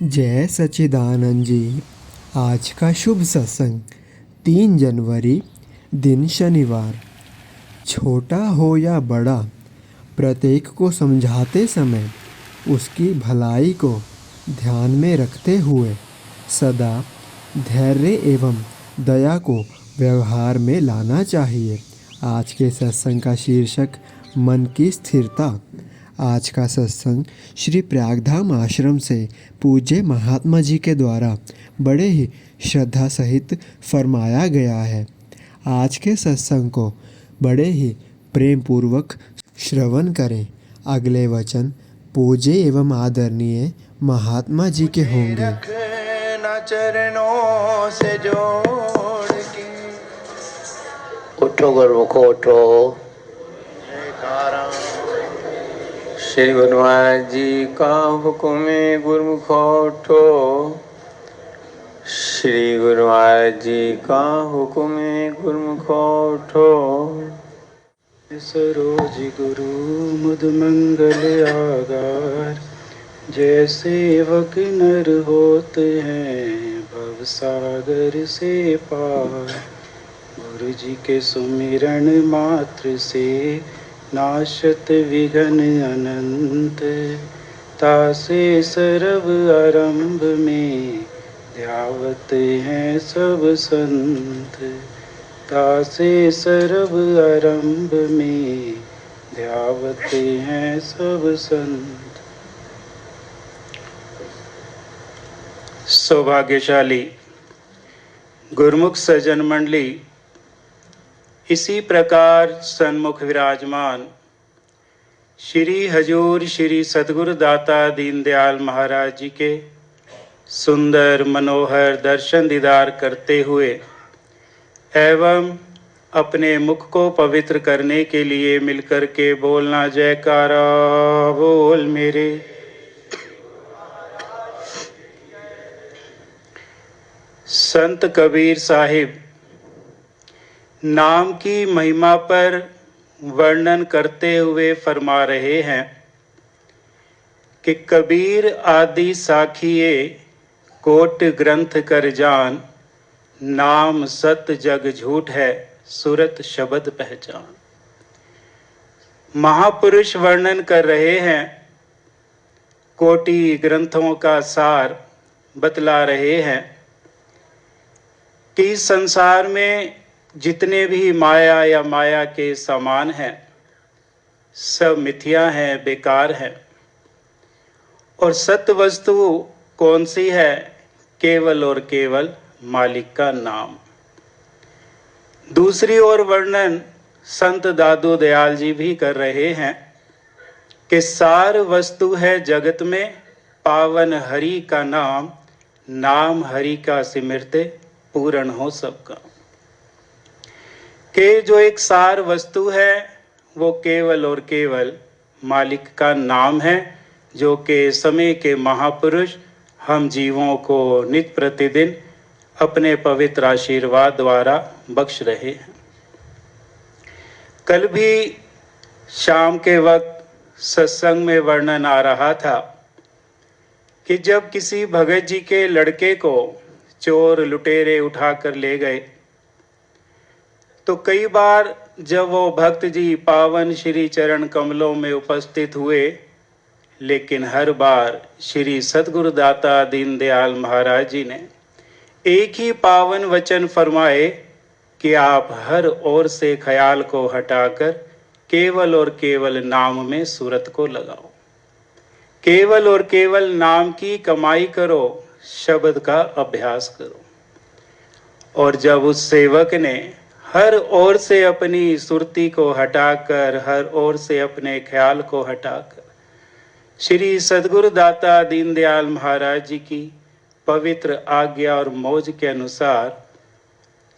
जय सच्चिदानंद जी। आज का शुभ सत्संग 3 जनवरी, दिन शनिवार। छोटा हो या बड़ा, प्रत्येक को समझाते समय उसकी भलाई को ध्यान में रखते हुए सदा धैर्य एवं दया को व्यवहार में लाना चाहिए। आज के सत्संग का शीर्षक मन की स्थिरता। आज का सत्संग श्री प्रयागधाम आश्रम से पूज्य महात्मा जी के द्वारा बड़े ही श्रद्धा सहित फरमाया गया है। आज के सत्संग को बड़े ही प्रेम पूर्वक श्रवण करें। अगले वचन पूज्य एवं आदरणीय महात्मा जी के होंगे। चरणों से जोड़ के उठो गुरुमुखो उठो। श्री गुरु महाराज जी का हुक्म है, गुरुमुखो उठो। श्री गुरु महाराज जी का हुक्म है, गुरुमुखो उठो। सरोज गुरु मुद मंगल आगार, जय सेवक नर होते हैं भव सागर से पार। गुरु जी के सुमिरन मात्र से नाशत विघ्न अनंत, तासे सर्व आरंभ में ध्यावत हैं सब संत। तासे सर्व आरंभ में ध्यावत हैं सब संत। सौभाग्यशाली गुरुमुख सज्जन मंडली, इसी प्रकार सन्मुख विराजमान श्री हजूर श्री सतगुरु दाता दीनदयाल महाराज जी के सुंदर मनोहर दर्शन दीदार करते हुए एवं अपने मुख को पवित्र करने के लिए मिलकर के बोलना जयकारा बोल मेरे। संत कबीर साहिब नाम की महिमा पर वर्णन करते हुए फरमा रहे हैं कि कबीर आदि साखिए कोट ग्रंथ कर जान, नाम सत जग झूठ है सुरत शब्द पहचान। महापुरुष वर्णन कर रहे हैं, कोटि ग्रंथों का सार बतला रहे हैं कि संसार में जितने भी माया या माया के समान हैं सब मिथ्या हैं, बेकार हैं। और सत्य वस्तु कौन सी है? केवल और केवल मालिक का नाम। दूसरी ओर वर्णन संत दादू दयाल जी भी कर रहे हैं कि सार वस्तु है जगत में पावन हरि का नाम, नाम हरि का सिमरते पूर्ण हो सबका। के जो एक सार वस्तु है वो केवल और केवल मालिक का नाम है, जो कि समय के महापुरुष हम जीवों को नित्य प्रतिदिन अपने पवित्र आशीर्वाद द्वारा बख्श रहे हैं। कल भी शाम के वक्त सत्संग में वर्णन आ रहा था कि जब किसी भगत जी के लड़के को चोर लुटेरे उठाकर ले गए तो कई बार जब वो भक्त जी पावन श्री चरण कमलों में उपस्थित हुए, लेकिन हर बार श्री सतगुरु दाता दीनदयाल महाराज जी ने एक ही पावन वचन फरमाए कि आप हर ओर से ख्याल को हटाकर केवल और केवल नाम में सूरत को लगाओ। केवल और केवल नाम की कमाई करो, शब्द का अभ्यास करो। और जब उस सेवक ने हर ओर से अपनी सुरती को हटाकर, हर ओर से अपने ख्याल को हटाकर श्री सद्गुरु दाता दीनदयाल महाराज जी की पवित्र आज्ञा और मौज के अनुसार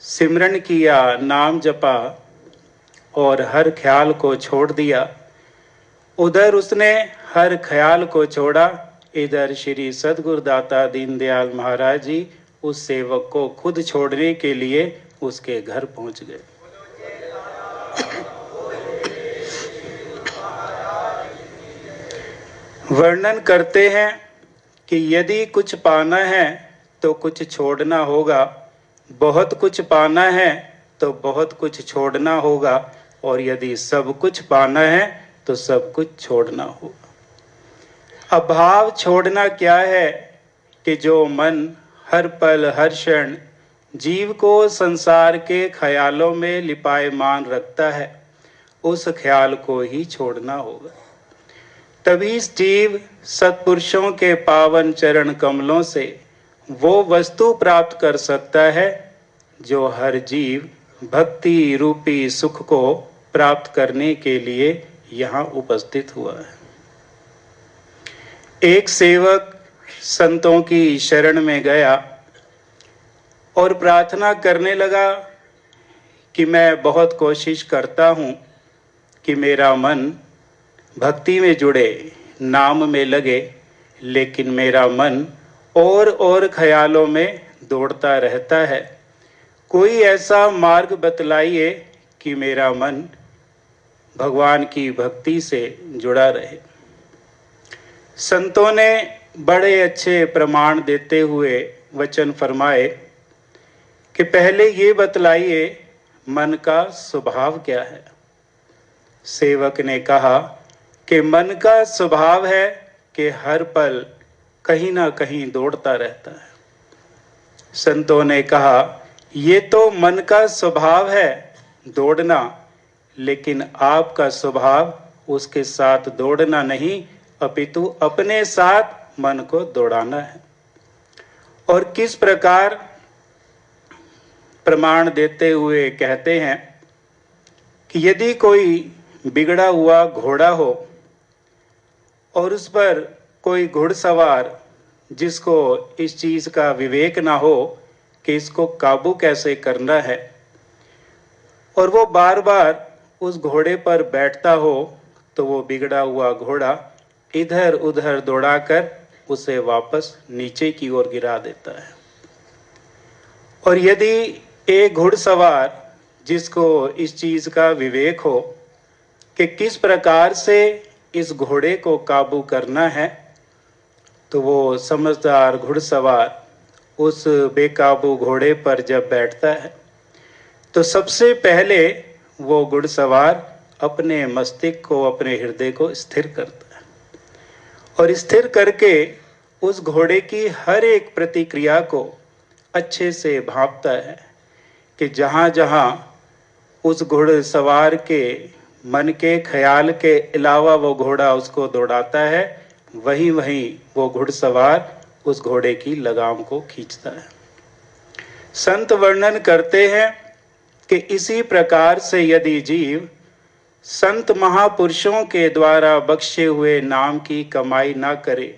सिमरन किया, नाम जपा और हर ख्याल को छोड़ दिया, उधर उसने हर ख्याल को छोड़ा, इधर श्री सद्गुरु दाता दीनदयाल महाराज जी उस सेवक को खुद छोड़ने के लिए उसके घर पहुंच गए। वर्णन करते हैं कि यदि कुछ पाना है तो कुछ छोड़ना होगा, बहुत कुछ पाना है तो बहुत कुछ छोड़ना होगा, और यदि सब कुछ पाना है तो सब कुछ छोड़ना होगा। अभाव छोड़ना क्या है कि जो मन हर पल हर क्षण जीव को संसार के ख्यालों में लिपायमान रखता है, उस ख्याल को ही छोड़ना होगा। तभी जीव सत्पुरुषों के पावन चरण कमलों से वो वस्तु प्राप्त कर सकता है जो हर जीव भक्ति रूपी सुख को प्राप्त करने के लिए यहाँ उपस्थित हुआ है। एक सेवक संतों की शरण में गया और प्रार्थना करने लगा कि मैं बहुत कोशिश करता हूँ कि मेरा मन भक्ति में जुड़े, नाम में लगे, लेकिन मेरा मन और ख्यालों में दौड़ता रहता है। कोई ऐसा मार्ग बतलाइए कि मेरा मन भगवान की भक्ति से जुड़ा रहे। संतों ने बड़े अच्छे प्रमाण देते हुए वचन फरमाए कि पहले ये बतलाइए मन का स्वभाव क्या है। सेवक ने कहा कि मन का स्वभाव है कि हर पल कहीं ना कहीं दौड़ता रहता है। संतों ने कहा ये तो मन का स्वभाव है दौड़ना, लेकिन आपका स्वभाव उसके साथ दौड़ना नहीं, अपितु अपने साथ मन को दौड़ाना है। और किस प्रकार प्रमाण देते हुए कहते हैं कि यदि कोई बिगड़ा हुआ घोड़ा हो और उस पर कोई घुड़सवार जिसको इस चीज का विवेक ना हो कि इसको काबू कैसे करना है, और वो बार बार उस घोड़े पर बैठता हो, तो वो बिगड़ा हुआ घोड़ा इधर उधर दौड़ाकर उसे वापस नीचे की ओर गिरा देता है। और यदि एक घुड़सवार जिसको इस चीज का विवेक हो कि किस प्रकार से इस घोड़े को काबू करना है, तो वो समझदार घुड़सवार उस बेकाबू घोड़े पर जब बैठता है तो सबसे पहले वो घुड़सवार अपने मस्तिष्क को, अपने हृदय को स्थिर करता है और स्थिर करके उस घोड़े की हर एक प्रतिक्रिया को अच्छे से भांपता है कि जहाँ जहाँ उस घुड़सवार के मन के ख्याल के अलावा वो घोड़ा उसको दौड़ाता है, वहीं वहीं वो घुड़सवार उस घोड़े की लगाम को खींचता है। संत वर्णन करते हैं कि इसी प्रकार से यदि जीव संत महापुरुषों के द्वारा बख्शे हुए नाम की कमाई ना करे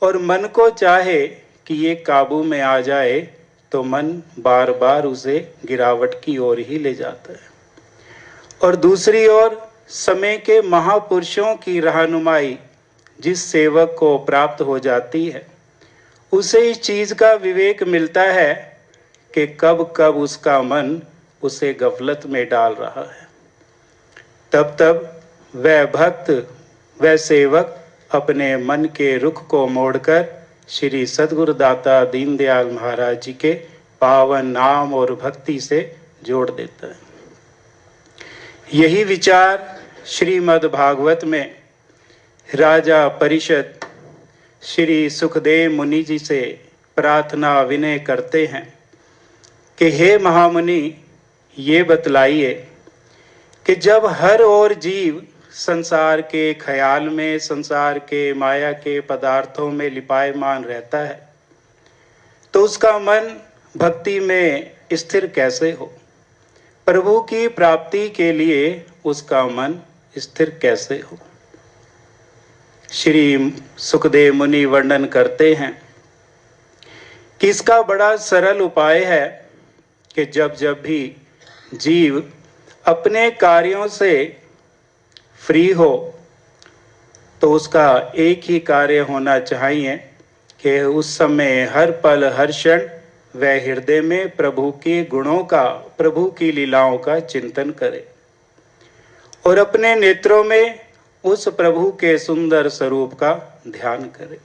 और मन को चाहे कि ये काबू में आ जाए, तो मन बार बार उसे गिरावट की ओर ही ले जाता है। और दूसरी ओर समय के महापुरुषों की रहनुमाई जिस सेवक को प्राप्त हो जाती है, उसे इस चीज का विवेक मिलता है कि कब कब उसका मन उसे गफलत में डाल रहा है। तब तब वह भक्त, वह सेवक अपने मन के रुख को मोड़कर श्री सद्गुरुदाता दीनदयाल महाराज जी के पावन नाम और भक्ति से जोड़ देता है। यही विचार श्रीमद् भागवत में राजा परिषद श्री सुखदेव मुनि जी से प्रार्थना विनय करते हैं कि हे महामुनि, ये बतलाइए कि जब हर ओर जीव संसार के ख्याल में, संसार के माया के पदार्थों में लिपायमान रहता है, तो उसका मन भक्ति में स्थिर कैसे हो? प्रभु की प्राप्ति के लिए उसका मन स्थिर कैसे हो? श्री सुखदेव मुनि वर्णन करते हैं कि इसका बड़ा सरल उपाय है कि जब जब भी जीव अपने कार्यों से फ्री हो, तो उसका एक ही कार्य होना चाहिए कि उस समय हर पल हर क्षण वह हृदय में प्रभु के गुणों का, प्रभु की लीलाओं का चिंतन करे और अपने नेत्रों में उस प्रभु के सुंदर स्वरूप का ध्यान करे।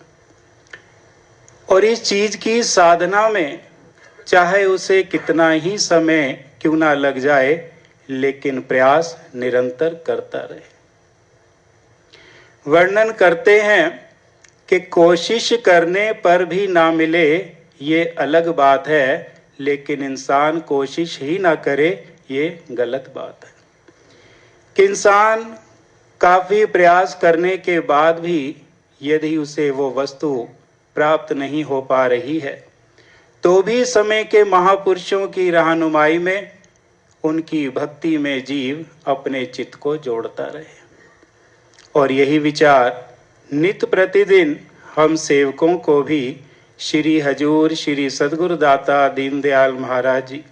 और इस चीज की साधना में चाहे उसे कितना ही समय क्यों ना लग जाए, लेकिन प्रयास निरंतर करता रहे। वर्णन करते हैं कि कोशिश करने पर भी ना मिले ये अलग बात है, लेकिन इंसान कोशिश ही ना करे ये गलत बात है। कि इंसान काफी प्रयास करने के बाद भी यदि उसे वो वस्तु प्राप्त नहीं हो पा रही है, तो भी समय के महापुरुषों की रहनुमाई में, उनकी भक्ति में जीव अपने चित्त को जोड़ता रहे। और यही विचार नित्य प्रतिदिन हम सेवकों को भी श्री हजूर श्री सद्गुरु दाता दीनदयाल महाराज जी,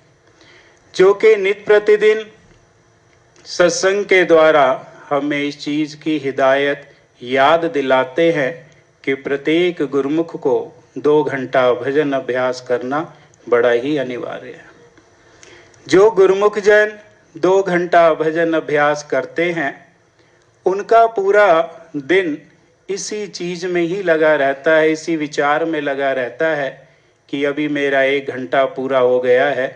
जो कि नित्य प्रतिदिन सत्संग के द्वारा हमें इस चीज की हिदायत याद दिलाते हैं कि प्रत्येक गुरुमुख को 2 घंटा भजन अभ्यास करना बड़ा ही अनिवार्य है। जो गुरुमुख जन 2 घंटा भजन अभ्यास करते हैं, उनका पूरा दिन इसी चीज में ही लगा रहता है, इसी विचार में लगा रहता है कि अभी मेरा 1 घंटा पूरा हो गया है,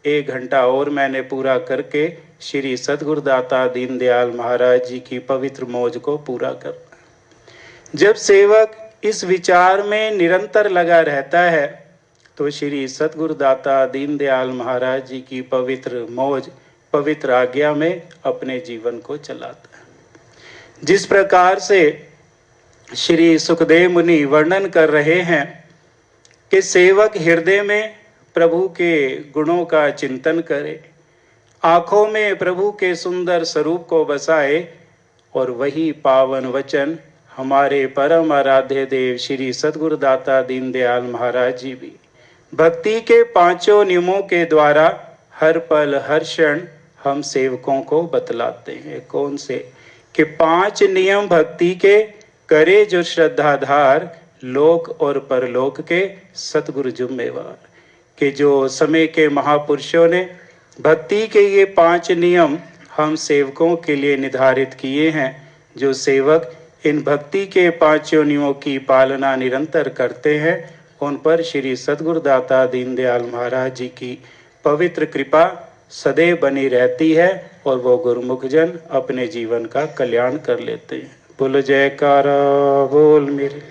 1 घंटा और मैंने पूरा करके श्री सद्गुरुदाता दीनदयाल महाराज जी की पवित्र मौज को पूरा करना। जब सेवक इस विचार में निरंतर लगा रहता है, तो श्री सद्गुरुदाता दीनदयाल महाराज जी की पवित्र मौज, पवित्र आज्ञा में अपने जीवन को चलाता है। जिस प्रकार से श्री सुखदेव मुनि वर्णन कर रहे हैं कि सेवक हृदय में प्रभु के गुणों का चिंतन करे, आंखों में प्रभु के सुंदर स्वरूप को बसाए, और वही पावन वचन हमारे परम आराध्य देव श्री सद्गुरुदाता दीनदयाल महाराज जी भी भक्ति के 5 नियमों के द्वारा हर पल हर क्षण हम सेवकों को बतलाते हैं। कौन से? कि 5 नियम भक्ति के करे जो श्रद्धाधार, लोक और परलोक के सतगुरु जुम्मेवार। कि जो समय के महापुरुषों ने भक्ति के ये 5 नियम हम सेवकों के लिए निर्धारित किए हैं, जो सेवक इन भक्ति के 5 नियमों की पालना निरंतर करते हैं, उन पर श्री सद्गुरुदाता दीनदयाल महाराज जी की पवित्र कृपा सदैव बनी रहती है, और वो गुरुमुख जन अपने जीवन का कल्याण कर लेते हैं। बोलो जयकारा बोल मेरे।